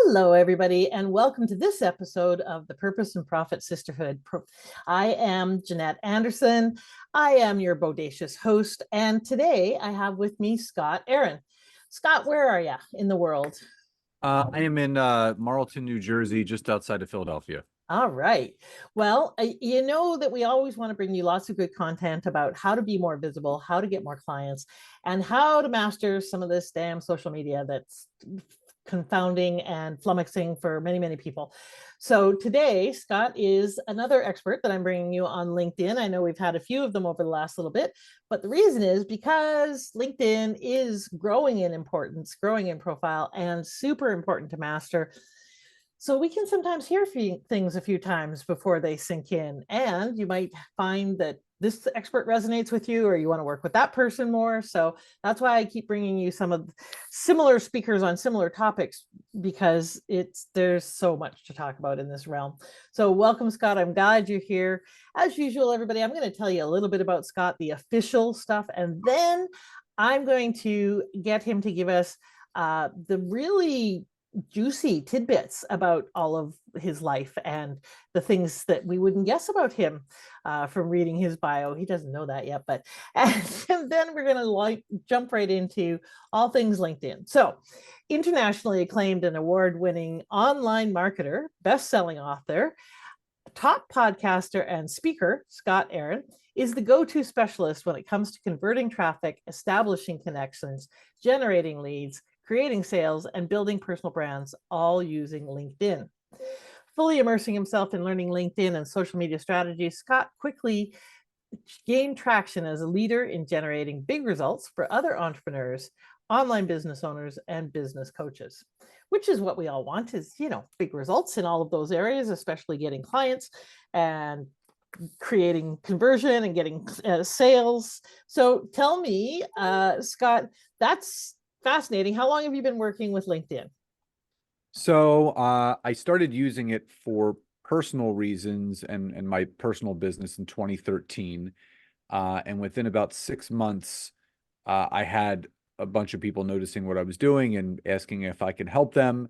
Hello, everybody, and welcome to this episode of the Purpose and Profit Sisterhood. I am Jeanette Anderson. I am your bodacious host, and today I have with me Scott Aaron. Scott, where are you in the world? I am in Marlton, New Jersey, just outside of Philadelphia. All right. Well, you know that we always want to bring you lots of good content about how to be more visible, how to get more clients, and how to master some of this damn social media that's confounding and flummoxing for many, many people. So today, Scott is another expert that I'm bringing you on LinkedIn. I know we've had a few of them over the last little bit, but the reason is because LinkedIn is growing in importance, growing in profile, and super important to master. So we can sometimes hear things a few times before they sink in. And you might find that this expert resonates with you, or you want to work with that person more. So that's why I keep bringing you some of similar speakers on similar topics, because there's so much to talk about in this realm. So welcome, Scott. I'm glad you're here. As usual, everybody, I'm going to tell you a little bit about Scott, the official stuff, and then I'm going to get him to give us the really juicy tidbits about all of his life and the things that we wouldn't guess about him from reading his bio. He doesn't know that yet, but and then we're going to jump right into all things LinkedIn. So, internationally acclaimed and award-winning online marketer, best-selling author, top podcaster and speaker, Scott Aaron is the go-to specialist when it comes to converting traffic, establishing connections, generating leads, creating sales, and building personal brands, all using LinkedIn. Fully immersing himself in learning LinkedIn and social media strategies, Scott quickly gained traction as a leader in generating big results for other entrepreneurs, online business owners, and business coaches, which is what we all want, is, big results in all of those areas, especially getting clients and creating conversion and getting sales. So tell me, Scott, that's fascinating. How long have you been working with LinkedIn? So I started using it for personal reasons and my personal business in 2013. And within about 6 months, I had a bunch of people noticing what I was doing and asking if I could help them.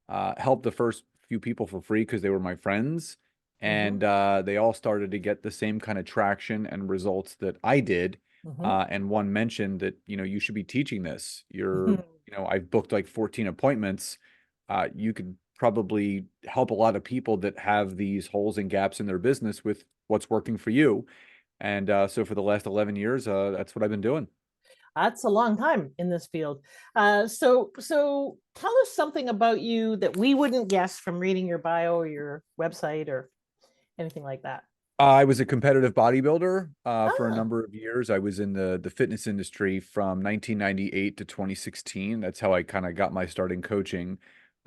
Help the first few people for free because they were my friends. And Mm-hmm. they all started to get the same kind of traction and results that I did. Mm-hmm. And one mentioned that, you should be teaching this. Mm-hmm. I've booked like 14 appointments. You could probably help a lot of people that have these holes and gaps in their business with what's working for you. And so for the last 11 years, that's what I've been doing. That's a long time in this field. So tell us something about you that we wouldn't guess from reading your bio or your website or anything like that. I was a competitive bodybuilder for a Ah, number of years. I was in the fitness industry from 1998 to 2016. That's how I kind of got my start in coaching.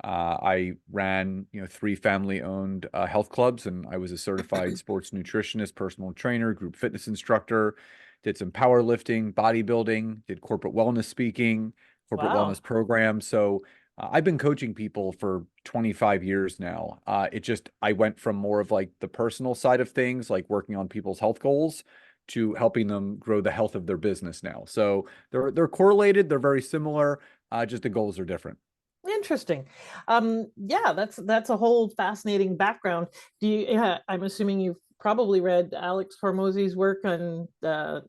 I ran, three family-owned health clubs, and I was a certified sports nutritionist, personal trainer, group fitness instructor. Did some powerlifting, bodybuilding, did corporate wellness speaking, corporate wow. wellness programs. So I've been coaching people for 25 years now. I went from more of like the personal side of things, like working on people's health goals, to helping them grow the health of their business now. So they're correlated, they're very similar, just the goals are different. Interesting. Yeah, that's a whole fascinating background. Yeah, I'm assuming you've probably read Alex Hormozy's work on $100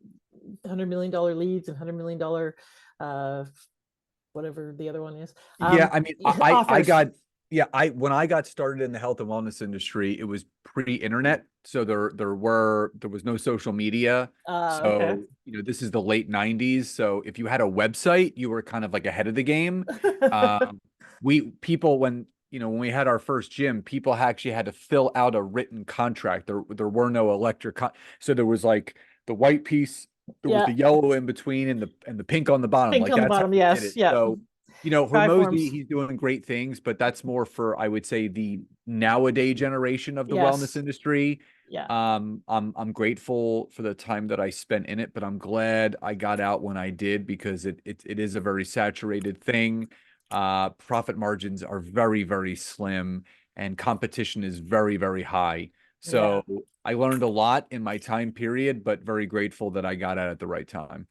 million leads and $100 million uh whatever the other one is. Yeah, I mean, I Offers. got yeah, I when I got started in the health and wellness industry, it was pre-internet, so there was no social media. Okay. So, this is the late 90s. So if you had a website, you were kind of like ahead of the game. Um, we people when we had our first gym, people actually had to fill out a written contract. There were no so there was like the white piece, there was Yeah, the yellow in between and the pink on the bottom. pink Like on the that's how bottom. we did Yes, it. yeah. So Try Hormozy, forms. he's doing great things, but that's more for, I would say, the nowadays generation of the wellness Yes, industry. yeah, I'm grateful for the time that I spent in it, but I'm glad I got out when I did because it is a very saturated thing. Profit margins are very, very slim, and competition is very, very high. yeah. So I learned a lot in my time period, but very grateful that I got out at the right time.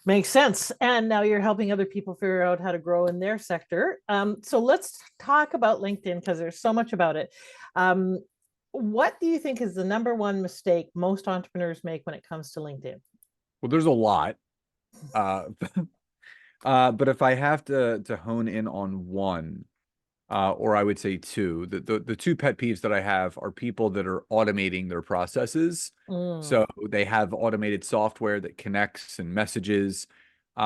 Makes sense. And now you're helping other people figure out how to grow in their sector. So let's talk about LinkedIn because there's so much about it. Um, what do you think is the number one mistake most entrepreneurs make when it comes to LinkedIn? Well, there's a lot. Uh, but if I have to hone in on one, or I would say two. The two pet peeves that I have are people that are automating their processes. Mm, So they have automated software that connects and messages,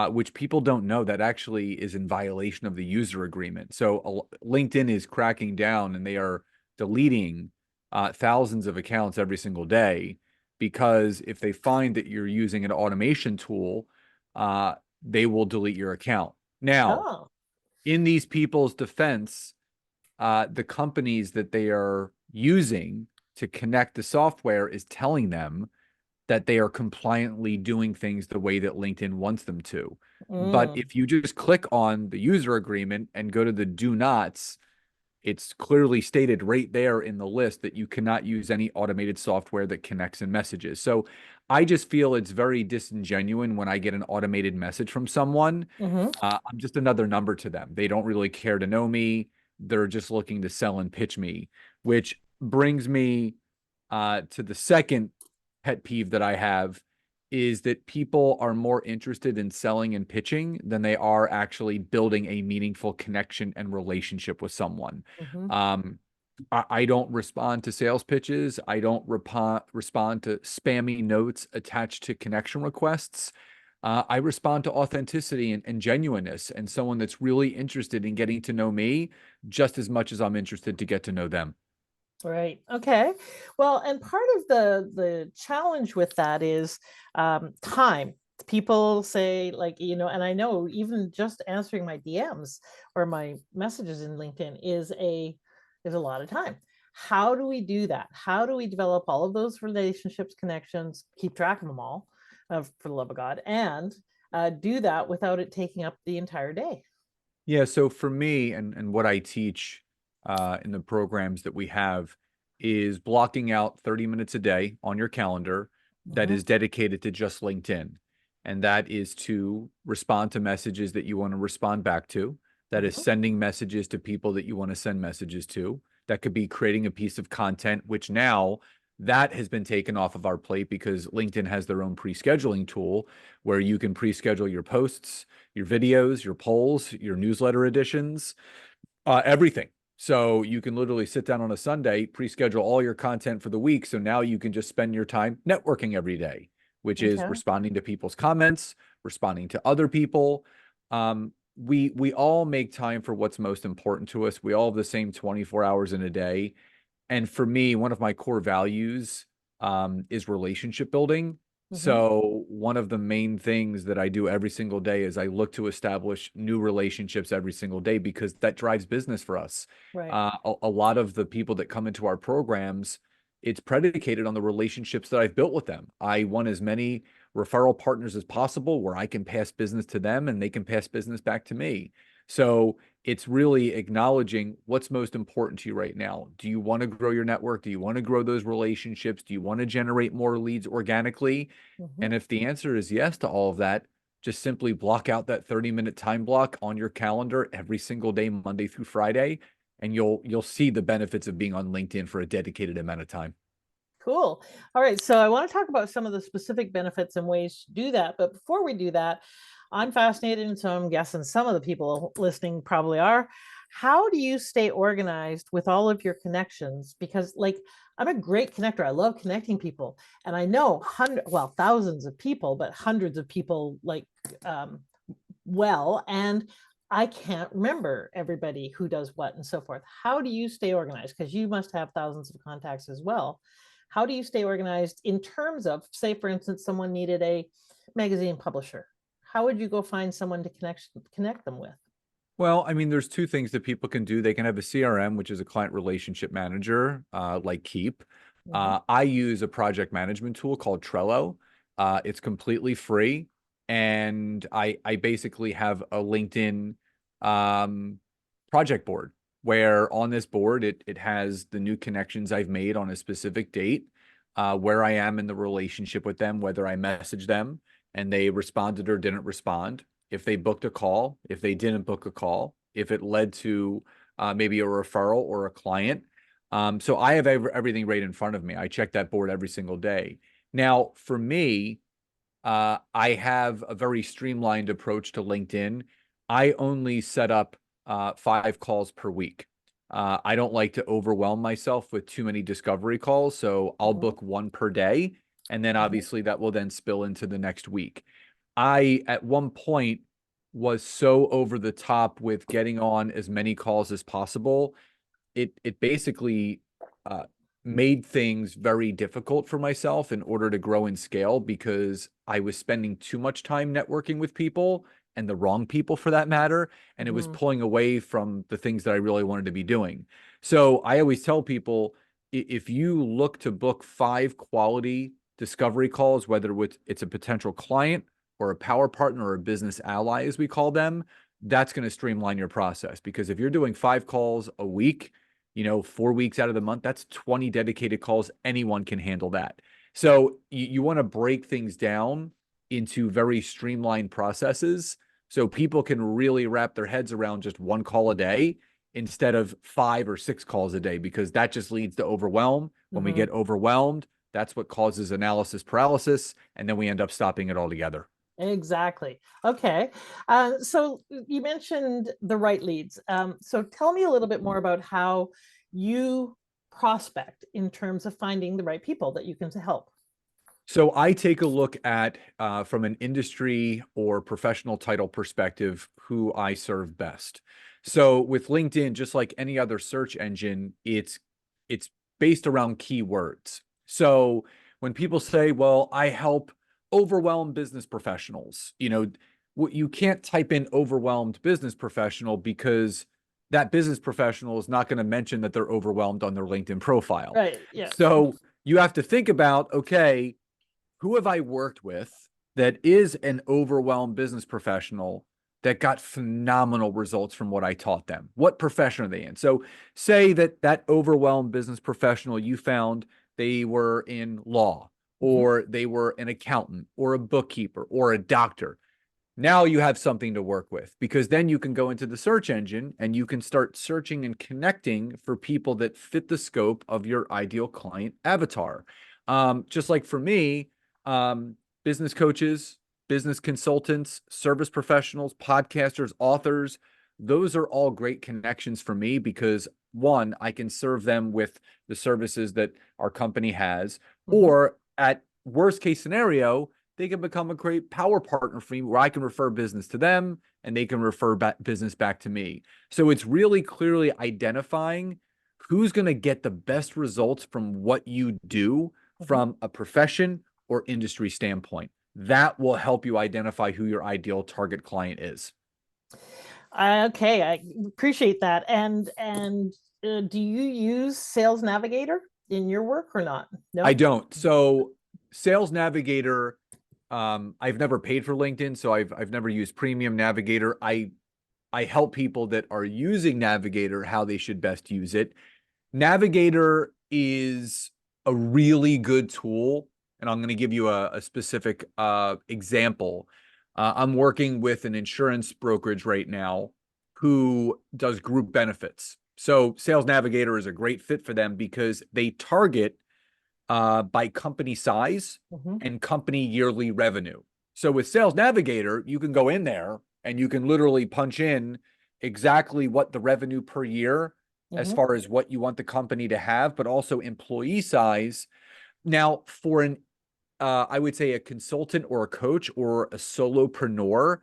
which people don't know that actually is in violation of the user agreement. So LinkedIn is cracking down and they are deleting thousands of accounts every single day because if they find that you're using an automation tool, uh, they will delete your account. Now, oh, in these people's defense, the companies that they are using to connect the software is telling them that they are compliantly doing things the way that LinkedIn wants them to. But mm, if you just click on the user agreement and go to the do nots, it's clearly stated right there in the list that you cannot use any automated software that connects in messages. So I just feel it's very disingenuous when I get an automated message from someone. hmm. I'm just another number to them. They don't really care to know me. They're just looking to sell and pitch me, which brings me to the second pet peeve that I have is that people are more interested in selling and pitching than they are actually building a meaningful connection and relationship with someone. Hmm. Um, I don't respond to sales pitches. I don't respond to spammy notes attached to connection requests. I respond to authenticity and genuineness and someone that's really interested in getting to know me just as much as I'm interested to get to know them. Right. Okay. Well, and part of the challenge with that is time. People say like, and I know even just answering my DMs or my messages in LinkedIn is a lot of time. How do we do that? How do we develop all of those relationships, connections, keep track of them all, for the love of God, and do that without it taking up the entire day? Yeah, so for me and what I teach in the programs that we have is blocking out 30 minutes a day on your calendar that Hmm. is dedicated to just LinkedIn. And that is to respond to messages that you want to respond back to. That is Hmm. sending messages to people that you want to send messages to. That could be creating a piece of content, which now that has been taken off of our plate because LinkedIn has their own pre-scheduling tool where you can pre-schedule your posts, your videos, your polls, your newsletter editions, everything. So you can literally sit down on a Sunday, pre-schedule all your content for the week. So now you can just spend your time networking every day, which is Okay. responding to people's comments, responding to other people. We all make time for what's most important to us. We all have the same 24 hours in a day. And for me, one of my core values is relationship building. Hmm. So one of the main things that I do every single day is I look to establish new relationships every single day because that drives business for us. Right. A lot of the people that come into our programs, it's predicated on the relationships that I've built with them. I want as many referral partners as possible where I can pass business to them and they can pass business back to me. So it's really acknowledging what's most important to you right now. Do you want to grow your network? Do you want to grow those relationships? Do you want to generate more leads organically? Hmm. And if the answer is yes to all of that, just simply block out that 30-minute time block on your calendar every single day, Monday through Friday, and you'll see the benefits of being on LinkedIn for a dedicated amount of time. Cool. All right. So I want to talk about some of the specific benefits and ways to do that. But before we do that, I'm fascinated, and so I'm guessing some of the people listening probably are. How do you stay organized with all of your connections? Because, like, I'm a great connector. I love connecting people, and I know thousands of people, but hundreds of people, like, um, well, and I can't remember everybody who does what and so forth. How do you stay organized? Because you must have thousands of contacts as well. How do you stay organized in terms of, say, for instance, someone needed a magazine publisher? How would you go find someone to connect them with? Well, I mean, there's two things that people can do. They can have a CRM, which is a client relationship manager, like Keep. Mhm. I use a project management tool called Trello. It's completely free, and I basically have a LinkedIn um, project board where on this board it has the new connections I've made on a specific date, where I am in the relationship with them, whether I message them, and they responded or didn't respond, if they booked a call, if they didn't book a call, if it led to maybe a referral or a client. So I have everything right in front of me. I check that board every single day. Now, for me, I have a very streamlined approach to LinkedIn. I only set up 5 calls per week. I don't like to overwhelm myself with too many discovery calls, so I'll Mhm, book 1 per day, and then mhm, obviously that will then spill into the next week. I, at one point, was so over the top with getting on as many calls as possible. It basically uh, made things very difficult for myself in order to grow and scale, because I was spending too much time networking with people, and the wrong people for that matter, and it was mhm, pulling away from the things that I really wanted to be doing. So I always tell people, if you look to book 5 quality discovery calls, whether it's a potential client or a power partner or a business ally, as we call them, that's going to streamline your process. Because if you're doing 5 calls a week, 4 weeks out of the month, that's 20 dedicated calls. Anyone can handle that. So you want to break things down into very streamlined processes so people can really wrap their heads around just 1 call a day instead of 5 or 6 calls a day, because that just leads to overwhelm. When we mhm. get overwhelmed, that's what causes analysis paralysis, and then we end up stopping it altogether. Exactly. Okay. So you mentioned the right leads. So tell me a little bit more about how you prospect in terms of finding the right people that you can help. So I take a look at, from an industry or professional title perspective, who I serve best. So with LinkedIn, just like any other search engine, it's based around keywords. So when people say, "Well, I help overwhelmed business professionals," you can't type in "overwhelmed business professional," because that business professional is not going to mention that they're overwhelmed on their LinkedIn profile. Right. Yeah. So you have to think about, okay, who have I worked with that is an overwhelmed business professional that got phenomenal results from what I taught them? What profession are they in? So say that overwhelmed business professional, you found they were in law, Mhm, or they were an accountant or a bookkeeper or a doctor. Now you have something to work with, because then you can go into the search engine and you can start searching and connecting for people that fit the scope of your ideal client avatar. Just like for me, um, business coaches, business consultants, service professionals, podcasters, authors, those are all great connections for me, because one, I can serve them with the services that our company has, mhm. or at worst case scenario, they can become a great power partner for me, where I can refer business to them and they can refer business back to me. So it's really clearly identifying who's going to get the best results from what you do Mhm. from a profession or industry standpoint. That will help you identify who your ideal target client is. Okay, I appreciate that. And do you use Sales Navigator in your work or not? I No. don't. So Sales Navigator, I've never paid for LinkedIn, so I've never used Premium Navigator. I help people that are using Navigator how they should best use it. Navigator is a really good tool, and I'm going to give you a specific example. I'm working with an insurance brokerage right now who does group benefits. So Sales Navigator is a great fit for them because they target by company size Mhm, and company yearly revenue. So with Sales Navigator, you can go in there and you can literally punch in exactly what the revenue per year, as mhm, far as what you want the company to have, but also employee size. Now, for I would say a consultant or a coach or a solopreneur,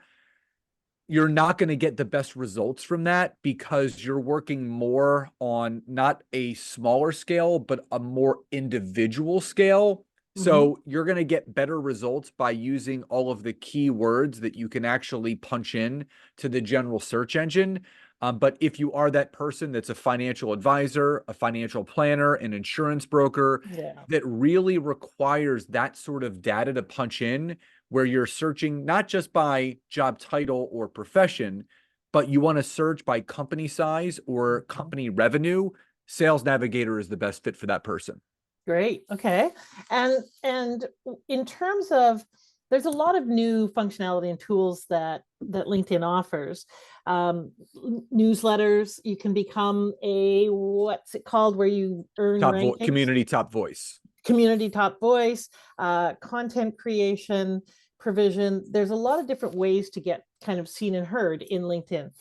you're not going to get the best results from that, because you're working more on not a smaller scale, but a more individual scale. mhm. So you're going to get better results by using all of the keywords that you can actually punch in to the general search engine. But if you are that person that's a financial advisor, a financial planner, an insurance broker Yeah. that really requires that sort of data to punch in, where you're searching not just by job title or profession, but you want to search by company size or Mhm. company revenue, Sales Navigator is the best fit for that person. Great. Okay. And in terms of there's a lot of new functionality and tools that LinkedIn offers. Newsletters, you can become a, what's it called, where you earn rankings? Community top voice. Community top voice, content creation, provision. There's a lot of different ways to get kind of seen and heard in LinkedIn.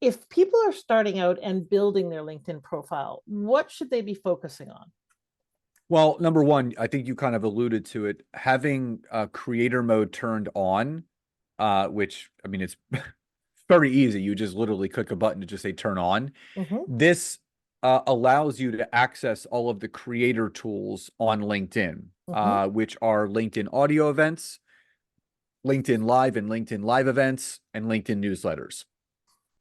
If people are starting out and building their LinkedIn profile, what should they be focusing on? Well, number one, I think you kind of alluded to it, having creator mode turned on, which, I mean, it's very easy. You just literally click a button to just say turn on. Mhm. This allows you to access all of the creator tools on LinkedIn, Mhm. which are LinkedIn audio events, LinkedIn Live and LinkedIn Live events, and LinkedIn newsletters.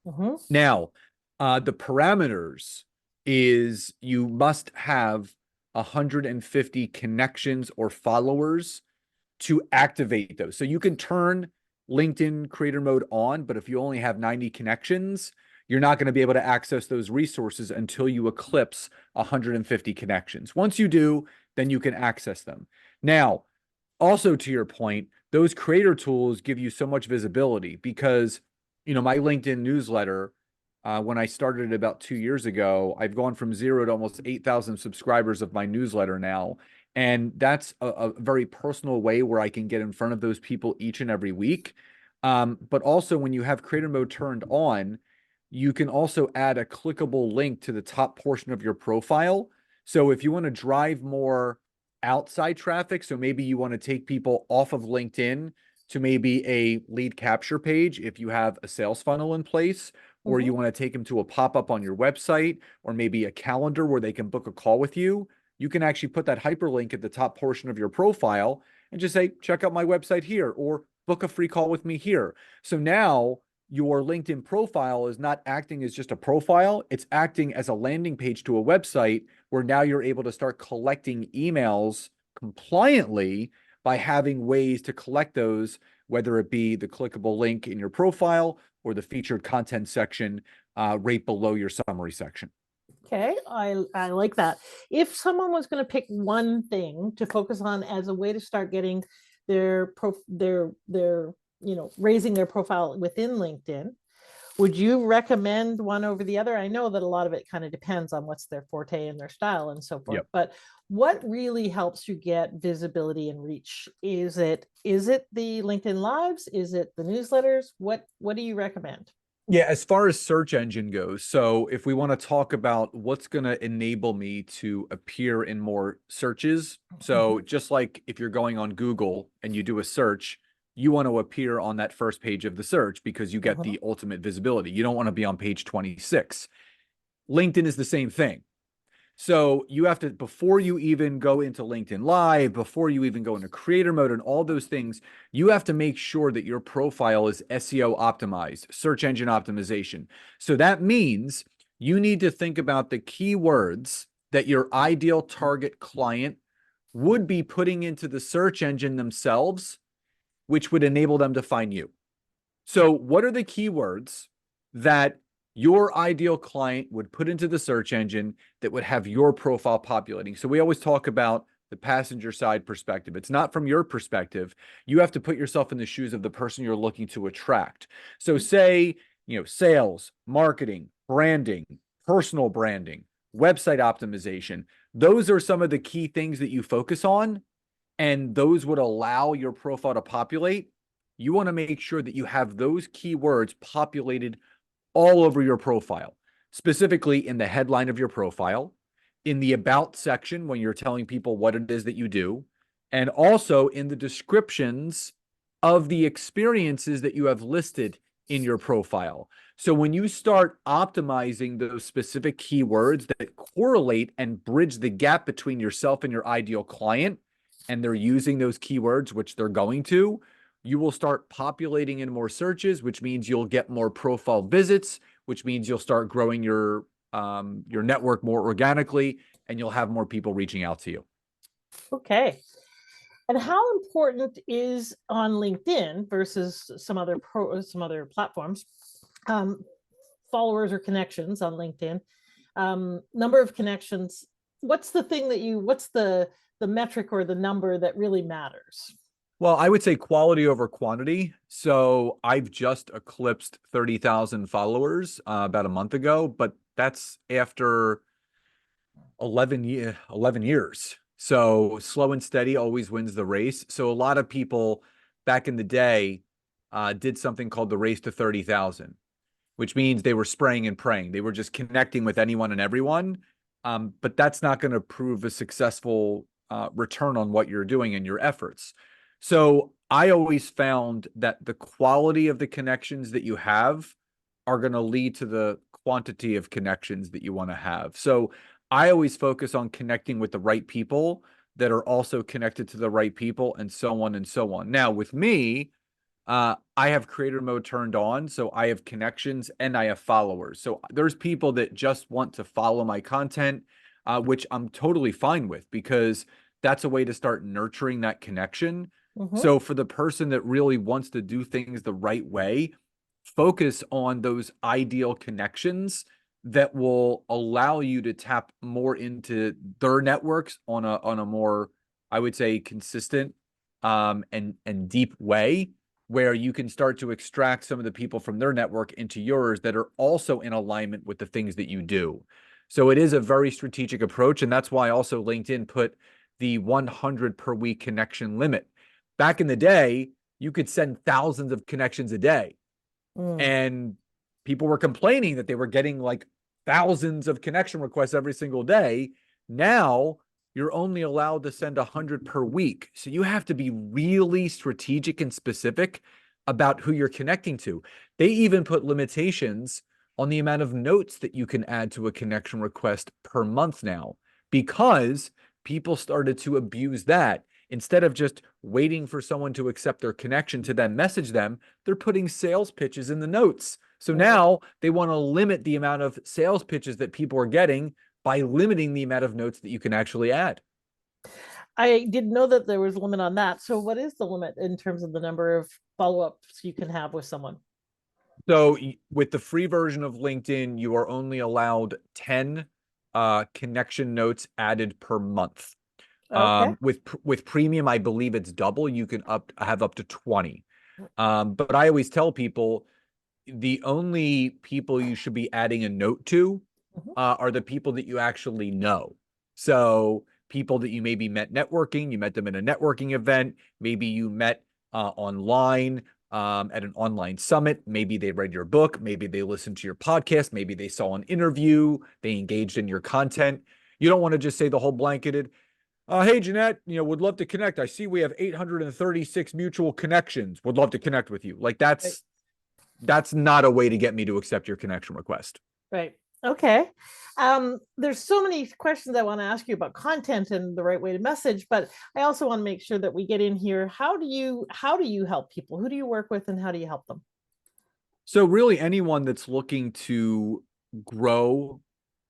Mhm. Now, the parameters is you must have 150 connections or followers to activate those. So you can turn LinkedIn creator mode on, but if you only have 90 connections, you're not going to be able to access those resources until you eclipse 150 connections. Once you do, then you can access them. Now, also to your point, those creator tools give you so much visibility because, my LinkedIn newsletter, when I started it about 2 years ago, I've gone from 0 to almost 8,000 subscribers of my newsletter now. And that's a very personal way where I can get in front of those people each and every week. But also when you have creator mode turned on, you can also add a clickable link to the top portion of your profile. So if you want to drive more outside traffic, so maybe you want to take people off of LinkedIn to maybe a lead capture page if you have a sales funnel in place, or you Mhm. want to take them to a pop-up on your website, or maybe a calendar where they can book a call with you, you can actually put that hyperlink at the top portion of your profile and just say, check out my website here, or book a free call with me here. So now your LinkedIn profile is not acting as just a profile, it's acting as a landing page to a website where now you're able to start collecting emails compliantly by having ways to collect those, whether it be the clickable link in your profile or the featured content section right below your summary section. Okay, I like that. If someone was going to pick one thing to focus on as a way to start getting their raising their profile within LinkedIn, would you recommend one over the other? I know that a lot of it kind of depends on what's their forte and their style and so forth, Yep. but what really helps you get visibility and reach? Is it the LinkedIn Lives? Is it the newsletters? What do you recommend? Yeah, as far as search engine goes, so if we want to talk about what's going to enable me to appear in more searches, so Mhm. just like if you're going on Google and you do a search, you want to appear on that first page of the search because you get Mhm. the ultimate visibility. You don't want to be on page 26. LinkedIn is the same thing. So you have to, before you even go into LinkedIn Live, before you even go into creator mode and all those things, you have to make sure that your profile is SEO optimized, search engine optimization. So that means you need to think about the keywords that your ideal target client would be putting into the search engine themselves, which would enable them to find you. So, what are the keywords that your ideal client would put into the search engine that would have your profile populating? So, we always talk about the passenger side perspective. It's not from your perspective. You have to put yourself in the shoes of the person you're looking to attract. So, say, sales, marketing, branding, personal branding, website optimization. Those are some of the key things that you focus on, and those would allow your profile to populate. You want to make sure that you have those keywords populated all over your profile, specifically in the headline of your profile, in the about section when you're telling people what it is that you do, and also in the descriptions of the experiences that you have listed in your profile. So when you start optimizing those specific keywords that correlate and bridge the gap between yourself and your ideal client, and they're using those keywords, which they're going to, you will start populating in more searches, which means you'll get more profile visits, which means you'll start growing your network more organically, and you'll have more people reaching out to you. Okay. And how important is on LinkedIn versus some other platforms, um, followers or connections on LinkedIn, number of connections? What's the thing that what's the metric or the number that really matters? Well, I would say quality over quantity. So I've just eclipsed 30,000 followers about a month ago, but that's after 11 years. So slow and steady always wins the race. So a lot of people back in the day did something called the race to 30,000, which means they were spraying and praying. They were just connecting with anyone and everyone. But that's not going to prove a successful return on what you're doing and your efforts. So I always found that the quality of the connections that you have are going to lead to the quantity of connections that you want to have. So I always focus on connecting with the right people that are also connected to the right people, and so on and so on. Now, with me, I have creator mode turned on, so I have connections and I have followers. So there's people that just want to follow my content, which I'm totally fine with because that's a way to start nurturing that connection. Mhm. So for the person that really wants to do things the right way, focus on those ideal connections that will allow you to tap more into their networks on a more, I would say, consistent and deep way, where you can start to extract some of the people from their network into yours that are also in alignment with the things that you do. So it is a very strategic approach. And that's why also LinkedIn put the 100 per week connection limit. Back in the day, you could send thousands of connections a day. Mm. And people were complaining that they were getting like thousands of connection requests every single day. Now you're only allowed to send 100 per week. So you have to be really strategic and specific about who you're connecting to. They even put limitations on the amount of notes that you can add to a connection request per month now, because people started to abuse that. Instead of just waiting for someone to accept their connection to then message them, they're putting sales pitches in the notes. So Mm. now they want to limit the amount of sales pitches that people are getting by limiting the amount of notes that you can actually add. I didn't know that there was a limit on that. So what is the limit in terms of the number of follow-ups you can have with someone? So with the free version of LinkedIn, you are only allowed 10 connection notes added per month. Okay. With premium, I believe it's double. You can have up to 20. But I always tell people the only people you should be adding a note to Mhm. are the people that you actually know. So people that you maybe met networking, you met them in a networking event, maybe you met online at an online summit, maybe they read your book, maybe they listened to your podcast, maybe they saw an interview, they engaged in your content. You don't want to just say the whole blanketed, hey, Jeanette, would love to connect. I see we have 836 mutual connections. Would love to connect with you. Like Right. that's not a way to get me to accept your connection request. Right. Okay. There's so many questions I want to ask you about content and the right way to message, but I also want to make sure that we get in here. How do you help people? Who do you work with and how do you help them? So really anyone that's looking to grow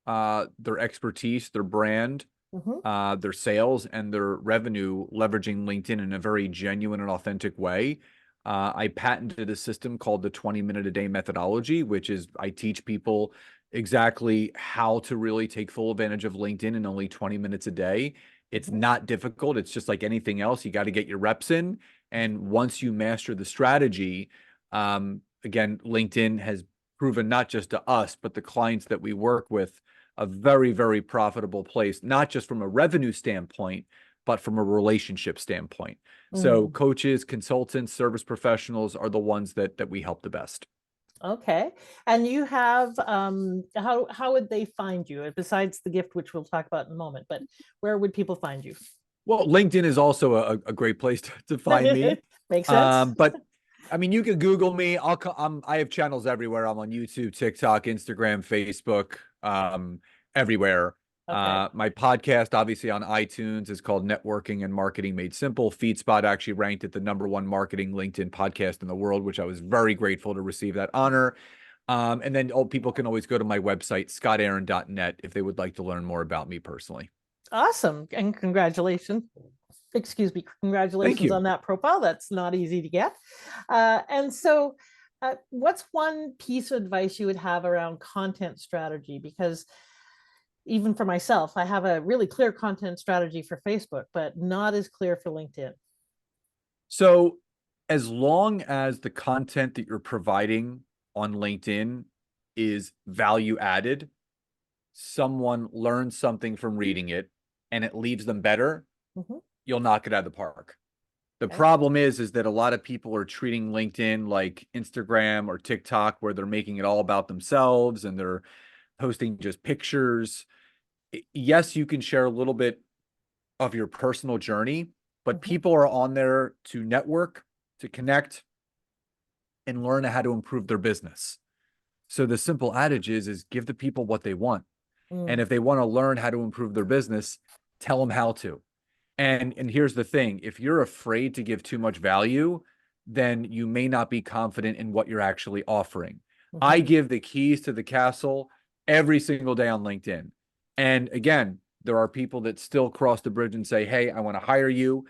their expertise, their brand, Mhm. their sales, and their revenue leveraging LinkedIn in a very genuine and authentic way. I patented a system called the 20-minute a day methodology, which is I teach people exactly how to really take full advantage of LinkedIn in only 20 minutes a day. It's Mhm. not difficult. It's just like anything else. You got to get your reps in. And once you master the strategy, again, LinkedIn has proven not just to us, but the clients that we work with a very, very profitable place, not just from a revenue standpoint, but from a relationship standpoint. So Mm. coaches, consultants, service professionals are the ones that we help the best. Okay. And you have how would they find you besides the gift, which we'll talk about in a moment, but where would people find you? Well, LinkedIn is also a great place to find me. Makes sense. But I mean, you can Google me. I have channels everywhere. I'm on YouTube, TikTok, Instagram, Facebook, everywhere. Okay. My podcast, obviously on iTunes, is called Networking and Marketing Made Simple. FeedSpot actually ranked it the #1 marketing LinkedIn podcast in the world, which I was very grateful to receive that honor. And then people can always go to my website, scottaaron.net, if they would like to learn more about me personally. Awesome. And congratulations. Excuse me. Thank Congratulations you. on that profile. That's not easy to get. And so, what's one piece of advice you would have around content strategy? Because even for myself, I have a really clear content strategy for Facebook, but not as clear for LinkedIn. So as long as the content that you're providing on LinkedIn is value added, someone learns something from reading it and it leaves them better, Mhm. you'll knock it out of the park. The Okay. problem is that a lot of people are treating LinkedIn like Instagram or TikTok, where they're making it all about themselves and they're posting just pictures. Yes, you can share a little bit of your personal journey, but Mhm. people are on there to network, to connect, and learn how to improve their business. So the simple adage is give the people what they want. And Mm. if they want to learn how to improve their business, tell them how to. And here's the thing, if you're afraid to give too much value, then you may not be confident in what you're actually offering. I Mhm. give the keys to the castle every single day on LinkedIn. And again, there are people that still cross the bridge and say, "Hey, I want to hire you."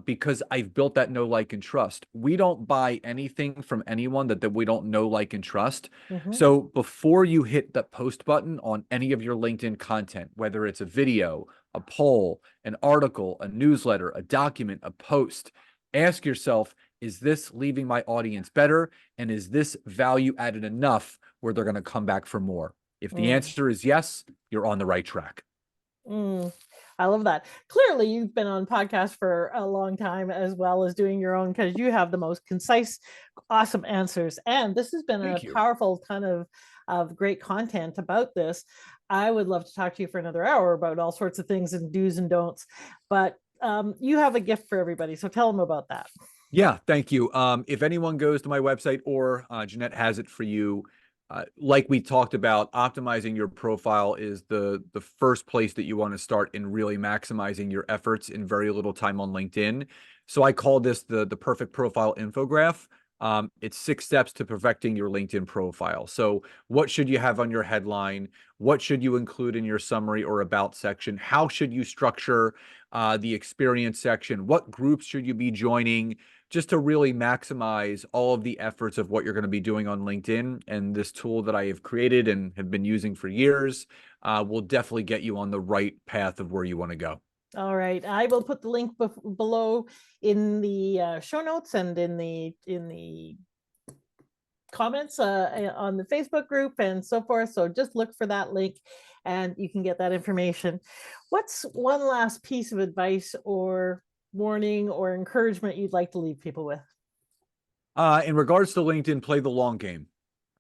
Because I've built that know, like, and trust. We don't buy anything from anyone that we don't know, like, and trust. Mhm. So before you hit the post button on any of your LinkedIn content, whether it's a video, a poll, an article, a newsletter, a document, a post, ask yourself, is this leaving my audience better? And is this value added enough where they're going to come back for more? If the Mm. answer is yes, you're on the right track. Mm. I love that. Clearly, you've been on podcasts for a long time as well as doing your own because you have the most concise, awesome answers. And this has been a Thank you. powerful ton of great content about this. I would love to talk to you for another hour about all sorts of things and do's and don'ts, but you have a gift for everybody. So tell them about that. Yeah, thank you. If anyone goes to my website or Jeanette has it for you, like we talked about, optimizing your profile is the first place that you want to start in really maximizing your efforts in very little time on LinkedIn. So I call this the perfect profile infograph. It's 6 steps to perfecting your LinkedIn profile. So what should you have on your headline? What should you include in your summary or about section? How should you structure the experience section? What groups should you be joining? Just to really maximize all of the efforts of what you're going to be doing on LinkedIn. And this tool that I have created and have been using for years will definitely get you on the right path of where you want to go. All right, I will put the link below in the show notes and in the comments on the Facebook group and so forth. So just look for that link and you can get that information. What's one last piece of advice or warning or encouragement you'd like to leave people with? In regards to LinkedIn, play the long game.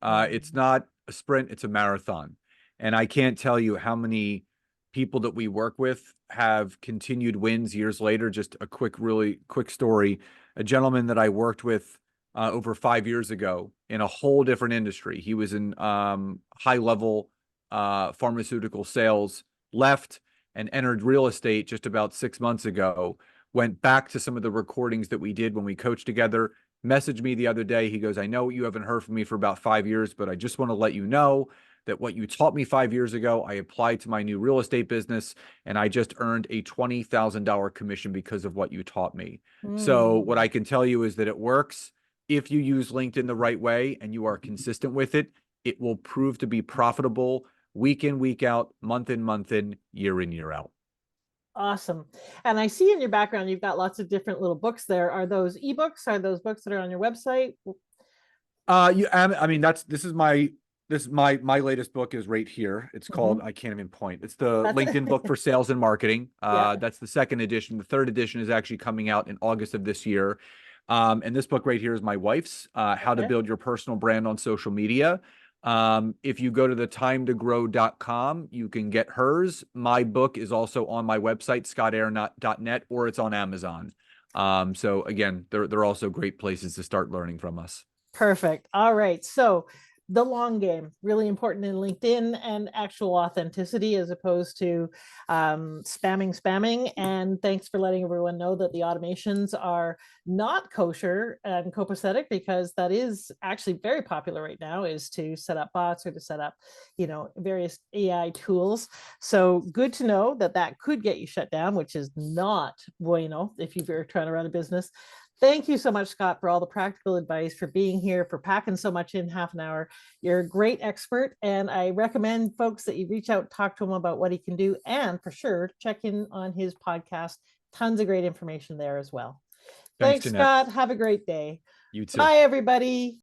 It's Mm. not a sprint, it's a marathon. And I can't tell you how many people that we work with have continued wins years later. Just a really quick story. A gentleman that I worked with over 5 years ago in a whole different industry. He was in high level pharmaceutical sales, left and entered real estate just about 6 months ago. Went back to some of the recordings that we did when we coached together, messaged me the other day. He goes, I know you haven't heard from me for about 5 years, but I just want to let you know that what you taught me 5 years ago, I applied to my new real estate business and I just earned a $20,000 commission because of what you taught me. So what Mm. I can tell you is that it works. If you use LinkedIn the right way and you are consistent with it, it will prove to be profitable week in, week out, month in, year in, year out. Awesome. And I see in your background, you've got lots of different little books there. Are those ebooks? Are those books that are on your website? I mean, this is my latest book is right here. It's called, Mhm. I can't even point. It's the That's LinkedIn book for sales and marketing. yeah. That's the second edition. The third edition is actually coming out in August of this year. And this book right here is my wife's, How to Okay. Build Your Personal Brand on Social Media. If you go to the timetogrow.com, you can get hers. My book is also on my website, scottair.net, or it's on Amazon. So again, they're also great places to start learning from us. Perfect. All right. So the long game, really important in LinkedIn and actual authenticity as opposed to spamming. And thanks for letting everyone know that the automations are not kosher and copacetic because that is actually very popular right now is to set up bots or to set up, various AI tools. So good to know that that could get you shut down, which is not bueno if you're trying to run a business. Thank you so much, Scott, for all the practical advice, for being here, for packing so much in half an hour. You're a great expert, and I recommend folks that you reach out, talk to him about what he can do, and for sure, check in on his podcast, tons of great information there as well. Thanks, Thanks, Jeanette. Scott. Have a great day. You too. Bye, everybody.